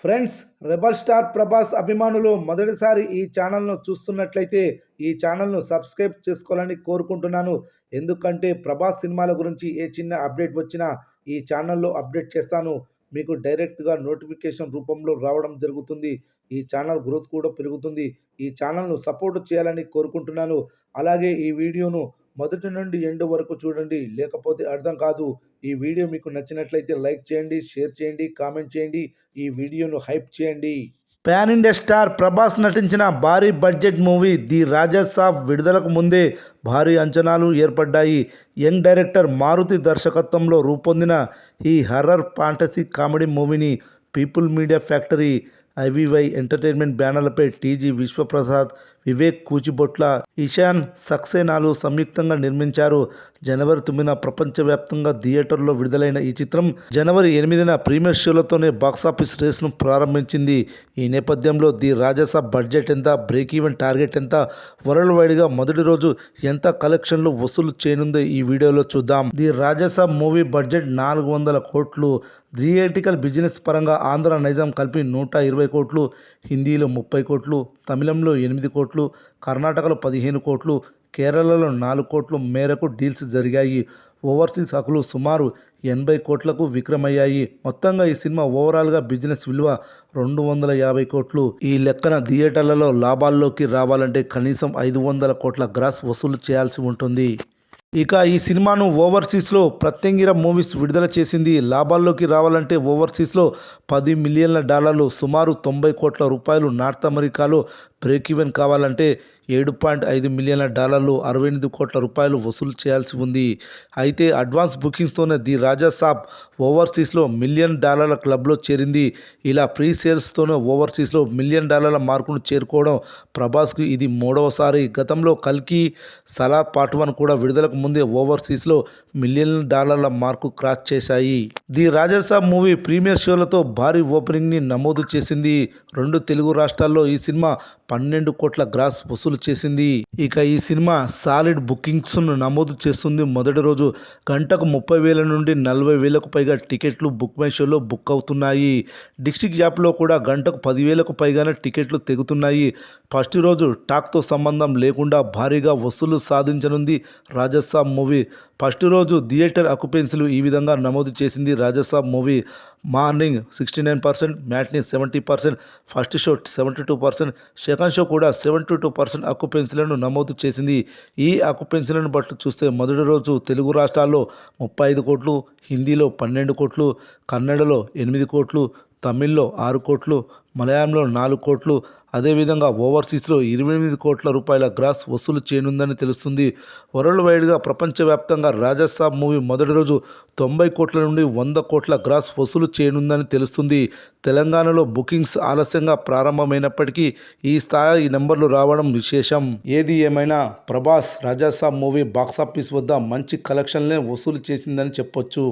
Friends, rebel star Prabhas అభిమానులు మొదటిసారి ఈ ఛానల్ను చూస్తున్నట్లయితే ఈ ఛానల్ను సబ్స్క్రైబ్ చేసుకోవాలని కోరుకుంటున్నాను. ఎందుకంటే ప్రభాస్ సినిమాల గురించి ఏ చిన్న అప్డేట్ వచ్చినా ఈ ఛానల్లో అప్డేట్ చేస్తాను. మీకు డైరెక్ట్గా నోటిఫికేషన్ రూపంలో రావడం జరుగుతుంది. ఈ ఛానల్ గ్రోత్ కూడా పెరుగుతుంది. ఈ ఛానల్ను సపోర్ట్ చేయాలని కోరుకుంటున్నాను. అలాగే ఈ వీడియోను మొదటి నుండి ఎండ్ వరకు చూడండి, లేకపోతే అర్థం కాదు. ఈ వీడియో మీకు నచ్చినట్లయితే లైక్ చేయండి, షేర్ చేయండి, కామెంట్ చేయండి. ఈ వీడియోను హైప్ చేయండి. పాన్ ఇండియా స్టార్ ప్రభాస్ నటించిన భారీ బడ్జెట్ మూవీ ది రాజా సాబ్ విడుదలకు ముందే భారీ అంచనాలు ఏర్పడ్డాయి. యంగ్ డైరెక్టర్ మారుతి దర్శకత్వంలో రూపొందిన ఈ హర్రర్ ఫాంటసీ కామెడీ మూవీని People Media Factory, IVY Entertainment బ్యానర్లపై టీజీ విశ్వప్రసాద్, వివేక్ కూచిబొట్ల, ఇషాన్ సక్సేనాలు సంయుక్తంగా నిర్మించారు. జనవరి 9న ప్రపంచవ్యాప్తంగా థియేటర్లో విడుదలైన ఈ చిత్రం జనవరి 8న ప్రీమియర్ షోలతోనే బాక్సాఫీస్ రేస్ను ప్రారంభించింది. ఈ నేపథ్యంలో ది రాజాసాబ్ బడ్జెట్ ఎంత, బ్రేక్ ఈవెన్ టార్గెట్ ఎంత, వరల్డ్ వైడ్గా మొదటి రోజు ఎంత కలెక్షన్లు వసూలు చేయనుందో ఈ వీడియోలో చూద్దాం. ది రాజాసాబ్ మూవీ బడ్జెట్ 400 కోట్లు. థియేటికల్ బిజినెస్ పరంగా ఆంధ్ర, నైజాం కలిపి 120 కోట్లు, హిందీలో 30 కోట్లు, తమిళంలో 8 కోట్లు, కర్ణాటకలో 15 కోట్లు, కేరళలో 4 కోట్ల మేరకు డీల్స్ జరిగాయి. ఓవర్సీస్ హక్కులు సుమారు 80 కోట్లకు విక్రమయ్యాయి. మొత్తంగా ఈ సినిమా ఓవరాల్గా బిజినెస్ విలువ 250 కోట్లు. ఈ లెక్కన థియేటర్లలో లాభాల్లోకి రావాలంటే కనీసం 500 కోట్ల గ్రాస్ వసూలు చేయాల్సి ఉంటుంది. ఇక ఈ సినిమాను ఓవర్సీస్లో ప్రత్యంగిర మూవీస్ విడుదల చేసింది. లాభాల్లోకి రావాలంటే ఓవర్సీస్లో $10 మిలియన్ల, సుమారు 90 కోట్ల రూపాయలు, నార్త్ అమెరికాలో బ్రేక్ ఈవెన్ కావాలంటే $7.5 మిలియన్ల, 68 కోట్ల రూపాయలు వసూలు చేయాల్సి ఉంది. అయితే అడ్వాన్స్ బుకింగ్స్తోనే ది రాజా సాబ్ ఓవర్సీస్లో $1 మిలియన్ క్లబ్లో చేరింది. ఇలా ప్రీ సేల్స్తోనే ఓవర్సీస్లో $1 మిలియన్ మార్కును చేరుకోవడం ప్రభాస్కు ఇది మూడవసారి. గతంలో కల్కి, సలార్ పార్ట్ 1 కూడా విడుదలకు ముందే ఓవర్సీస్లో $1 మిలియన్ మార్కు క్రాస్ చేశాయి. The Raja Saab movie premiere షోలతో భారీ ఓపెనింగ్ని నమోదు చేసింది. 2 తెలుగు రాష్ట్రాల్లో ఈ సినిమా 12 కోట్ల గ్రాస్ వసూలు చేసింది. ఇక ఈ సినిమా సాలిడ్ బుకింగ్స్ను నమోదు చేస్తుంది. మొదటి రోజు గంటకు 30,000 నుండి 40,000కు పైగా టికెట్లు బుక్ మై షోలో బుక్ అవుతున్నాయి. డిస్ట్రిక్ట్ యాప్లో కూడా గంటకు 10,000కు పైగానే టికెట్లు తెగుతున్నాయి. ఫస్ట్ రోజు టాక్తో సంబంధం లేకుండా భారీగా వసూలు సాధించనుంది రాజాసాబ్ మూవీ. ఫస్ట్ రోజు థియేటర్ ఆక్యుపెన్సీలు ఈ విధంగా నమోదు చేసింది Rajasaab movie. Morning 69%, matinee 70%, first show 72%, second show కూడా 72% ఆక్యుపెన్సీలను నమోదు చేసింది. ఈ ఆక్యుపెన్సీలను బట్టి చూస్తే మొదటి రోజు తెలుగు రాష్ట్రాల్లో 35 కోట్లు, హిందీలో 12 కోట్లు, కన్నడలో 8 కోట్లు, తమిళ్లో 6 కోట్లు, మలయాళంలో 4 కోట్లు, అదేవిధంగా ఓవర్సీస్లో 28 కోట్ల రూపాయల గ్రాస్ వసూలు చేయనుందని తెలుస్తుంది. వరల్డ్ వైడ్గా ప్రపంచవ్యాప్తంగా రాజాసాబ్ మూవీ మొదటి రోజు 90 కోట్ల నుండి 100 కోట్ల గ్రాస్ వసూలు చేయనుందని తెలుస్తుంది. తెలంగాణలో బుకింగ్స్ ఆలస్యంగా ప్రారంభమైనప్పటికీ ఈ స్థాయి నెంబర్లు రావడం విశేషం. ఏది ఏమైనా ప్రభాస్ రాజాసాబ్ మూవీ బాక్సాఫీస్ వద్ద మంచి కలెక్షన్లే వసూలు చేసిందని చెప్పొచ్చు.